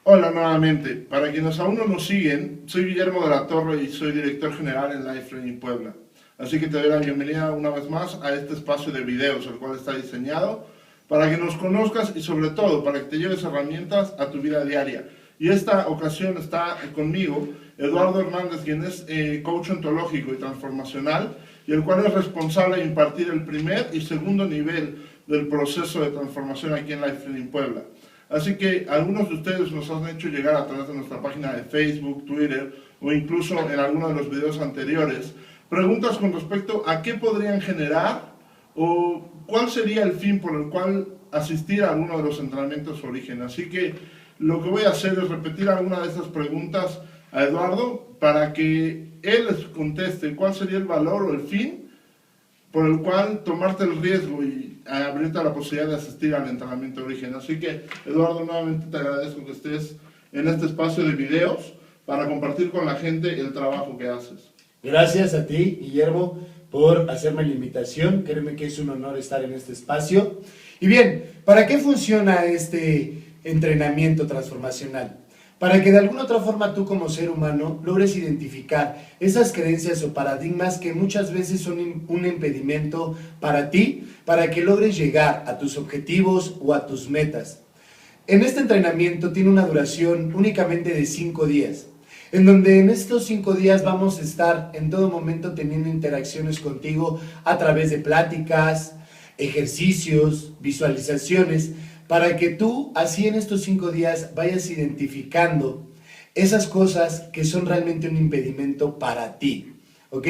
Hola nuevamente, para quienes aún no nos siguen, soy Guillermo de la Torre y soy director general en Life Training Puebla. Así que te doy la bienvenida una vez más a este espacio de videos, el cual está diseñado para que nos conozcas y sobre todo para que te lleves herramientas a tu vida diaria. Y esta ocasión está conmigo Eduardo Hernández, quien es coach ontológico y transformacional, y el cual es responsable de impartir el primer y segundo nivel del proceso de transformación aquí en Life Training Puebla. Así que algunos de ustedes nos han hecho llegar a través de nuestra página de Facebook, Twitter o incluso en alguno de los videos anteriores preguntas con respecto a qué podrían generar o cuál sería el fin por el cual asistir a alguno de los entrenamientos Origen. Así que lo que voy a hacer es repetir alguna de estas preguntas a Eduardo para que él les conteste cuál sería el valor o el fin por el cual tomarte el riesgo y abrirte a la posibilidad de asistir al entrenamiento de Origen. Así que, Eduardo, nuevamente te agradezco que estés en este espacio de videos para compartir con la gente el trabajo que haces. Gracias a ti, Guillermo, por hacerme la invitación. Créeme que es un honor estar en este espacio. Y bien, ¿para qué funciona este entrenamiento transformacional? Para que de alguna otra forma tú como ser humano logres identificar esas creencias o paradigmas que muchas veces son un impedimento para ti, para que logres llegar a tus objetivos o a tus metas. En este entrenamiento tiene una duración únicamente de 5 días, en donde en estos 5 días vamos a estar en todo momento teniendo interacciones contigo a través de pláticas, ejercicios, visualizaciones, para que tú así en estos 5 días vayas identificando esas cosas que son realmente un impedimento para ti, ¿ok?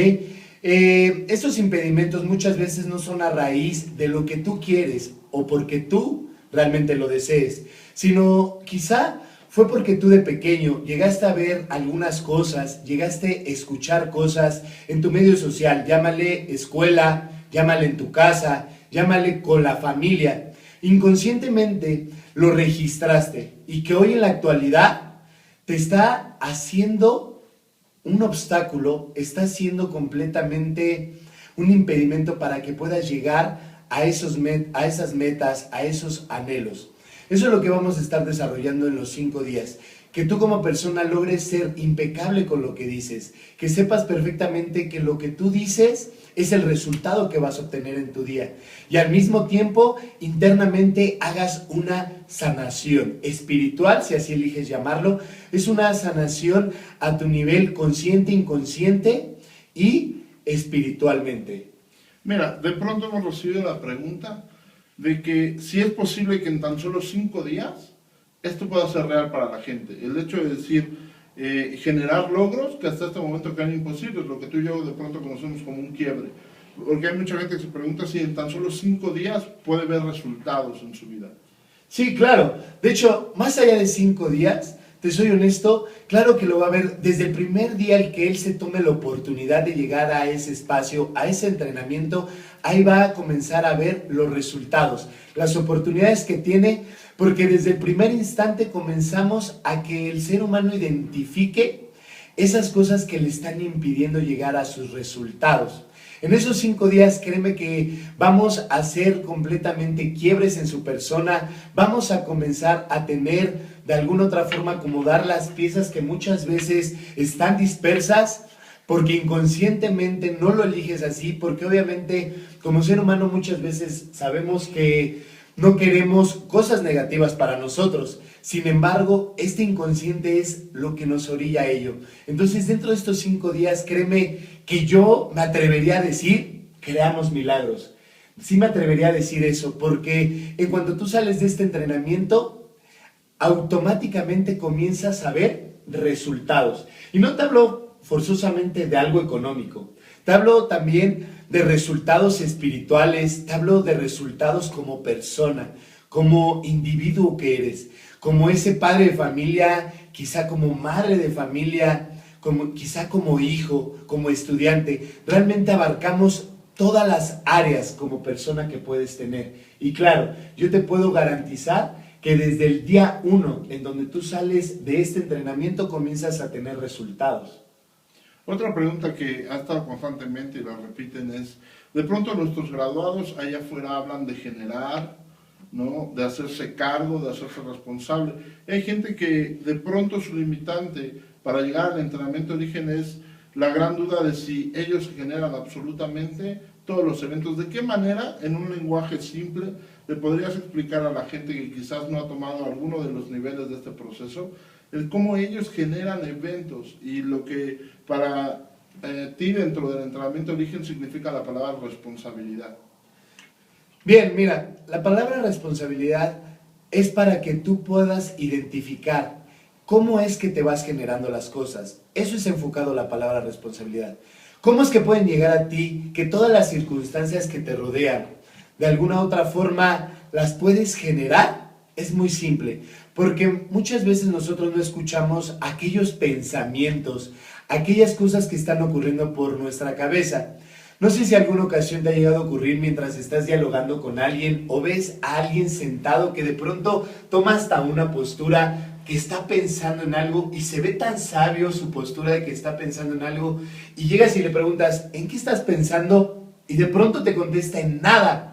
Estos impedimentos muchas veces no son a raíz de lo que tú quieres o porque tú realmente lo desees, sino quizá fue porque tú de pequeño llegaste a ver algunas cosas, llegaste a escuchar cosas en tu medio social, llámale escuela, llámale en tu casa, llámale con la familia. Inconscientemente lo registraste y que hoy en la actualidad te está haciendo un obstáculo, está haciendo completamente un impedimento para que puedas llegar a esas metas, a esos anhelos. Eso es lo que vamos a estar desarrollando en los 5 días. Que tú como persona logres ser impecable con lo que dices, que sepas perfectamente que lo que tú dices es el resultado que vas a obtener en tu día. Y al mismo tiempo, internamente hagas una sanación espiritual, si así eliges llamarlo. Es una sanación a tu nivel consciente, inconsciente y espiritualmente. Mira, de pronto hemos recibido la pregunta de que si es posible que en tan solo 5 días esto pueda ser real para la gente. El hecho de decir, generar logros que hasta este momento eran imposibles, lo que tú y yo de pronto conocemos como un quiebre. Porque hay mucha gente que se pregunta si en tan solo 5 días puede ver resultados en su vida. Sí, claro. De hecho, más allá de 5 días, te soy honesto, claro que lo va a ver desde el primer día el que él se tome la oportunidad de llegar a ese espacio, a ese entrenamiento, ahí va a comenzar a ver los resultados, las oportunidades que tiene, porque desde el primer instante comenzamos a que el ser humano identifique esas cosas que le están impidiendo llegar a sus resultados. En esos 5 días, créeme que vamos a hacer completamente quiebres en su persona, vamos a comenzar a tener de alguna otra forma acomodar las piezas que muchas veces están dispersas, porque inconscientemente no lo eliges así, porque obviamente como ser humano muchas veces sabemos que no queremos cosas negativas para nosotros. Sin embargo, este inconsciente es lo que nos orilla a ello. Entonces, dentro de estos 5 días, créeme que yo me atrevería a decir, creamos milagros. Sí me atrevería a decir eso, porque en cuanto tú sales de este entrenamiento, automáticamente comienzas a ver resultados. Y no te hablo forzosamente de algo económico. Te hablo también de resultados espirituales, te hablo de resultados como persona, como individuo que eres, como ese padre de familia, quizá como madre de familia, quizá como hijo, como estudiante. Realmente abarcamos todas las áreas como persona que puedes tener. Y claro, yo te puedo garantizar que desde el día 1 en donde tú sales de este entrenamiento comienzas a tener resultados. Otra pregunta que ha estado constantemente y la repiten es, de pronto nuestros graduados allá afuera hablan de generar ¿no? De hacerse cargo, de hacerse responsable. Hay gente que de pronto su limitante para llegar al entrenamiento de origen es la gran duda de si ellos generan absolutamente todos los eventos. ¿De qué manera, en un lenguaje simple, le podrías explicar a la gente que quizás no ha tomado alguno de los niveles de este proceso, el cómo ellos generan eventos y lo que para ti dentro del entrenamiento de origen significa la palabra responsabilidad? Bien, mira, la palabra responsabilidad es para que tú puedas identificar cómo es que te vas generando las cosas. Eso es enfocado a la palabra responsabilidad. ¿Cómo es que pueden llegar a ti que todas las circunstancias que te rodean, de alguna u otra forma, las puedes generar? Es muy simple, porque muchas veces nosotros no escuchamos aquellos pensamientos, aquellas cosas que están ocurriendo por nuestra cabeza. No sé si alguna ocasión te ha llegado a ocurrir mientras estás dialogando con alguien o ves a alguien sentado que de pronto toma hasta una postura que está pensando en algo y se ve tan sabio su postura de que está pensando en algo y llegas y le preguntas, ¿en qué estás pensando? Y de pronto te contesta en nada.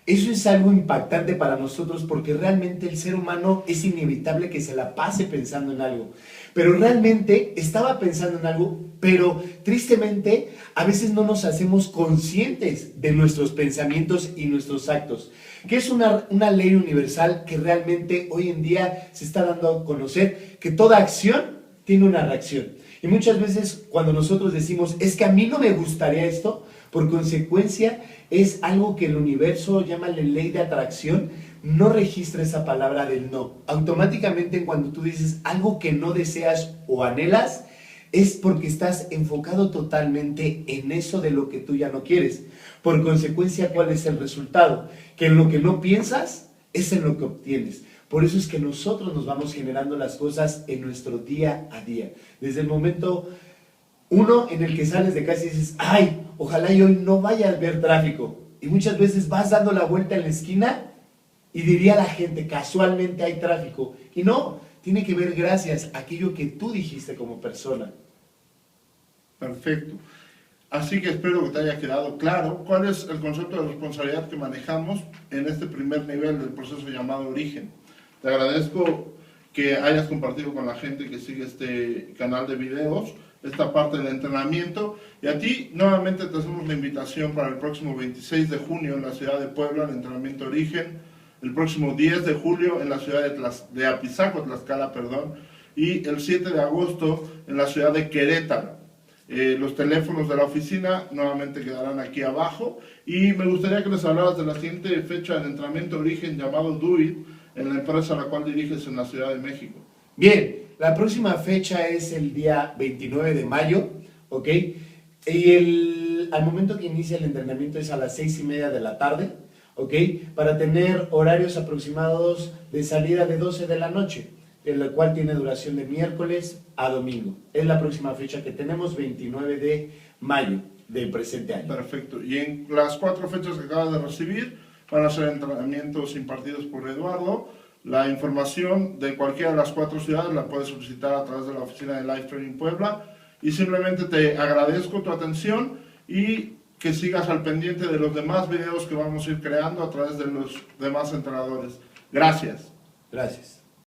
Eso es algo impactante para nosotros porque realmente el ser humano es inevitable que se la pase pensando en algo. Pero realmente estaba pensando en algo, pero tristemente a veces no nos hacemos conscientes de nuestros pensamientos y nuestros actos. Que es una ley universal que realmente hoy en día se está dando a conocer que toda acción tiene una reacción. Y muchas veces cuando nosotros decimos, es que a mí no me gustaría esto, por consecuencia es algo que el universo, llámale ley de atracción, no registra esa palabra del no. Automáticamente cuando tú dices algo que no deseas o anhelas, es porque estás enfocado totalmente en eso de lo que tú ya no quieres. Por consecuencia, ¿cuál es el resultado? Que en lo que no piensas es en lo que obtienes. Por eso es que nosotros nos vamos generando las cosas en nuestro día a día. Desde el momento uno en el que sales de casa y dices, ay, ojalá yo hoy no vaya a ver tráfico. Y muchas veces vas dando la vuelta en la esquina y diría la gente, casualmente hay tráfico. Y no, tiene que ver gracias a aquello que tú dijiste como persona. Perfecto. Así que espero que te haya quedado claro cuál es el concepto de responsabilidad que manejamos en este primer nivel del proceso llamado origen. Te agradezco que hayas compartido con la gente que sigue este canal de videos esta parte del entrenamiento, y a ti nuevamente te hacemos la invitación para el próximo 26 de junio en la ciudad de Puebla, el entrenamiento origen, el próximo 10 de julio en la ciudad de Apizaco, Tlaxcala, y el 7 de agosto en la ciudad de Querétaro. Los teléfonos de la oficina nuevamente quedarán aquí abajo, y me gustaría que les hablaras de la siguiente fecha del entrenamiento origen llamado Do It, en la empresa a la cual diriges en la Ciudad de México. Bien, la próxima fecha es el día 29 de mayo, ¿ok? Y al momento que inicia el entrenamiento es a las 6:30 de la tarde, ¿ok? Para tener horarios aproximados de salida de 12 de la noche, el cual tiene duración de miércoles a domingo. Es la próxima fecha que tenemos, 29 de mayo del presente año. Perfecto. Y en las 4 fechas que acabas de recibir van a ser entrenamientos impartidos por Eduardo. La información de cualquiera de las 4 ciudades la puedes solicitar a través de la oficina de Life Training Puebla, y simplemente te agradezco tu atención y que sigas al pendiente de los demás videos que vamos a ir creando a través de los demás entrenadores. Gracias. Gracias.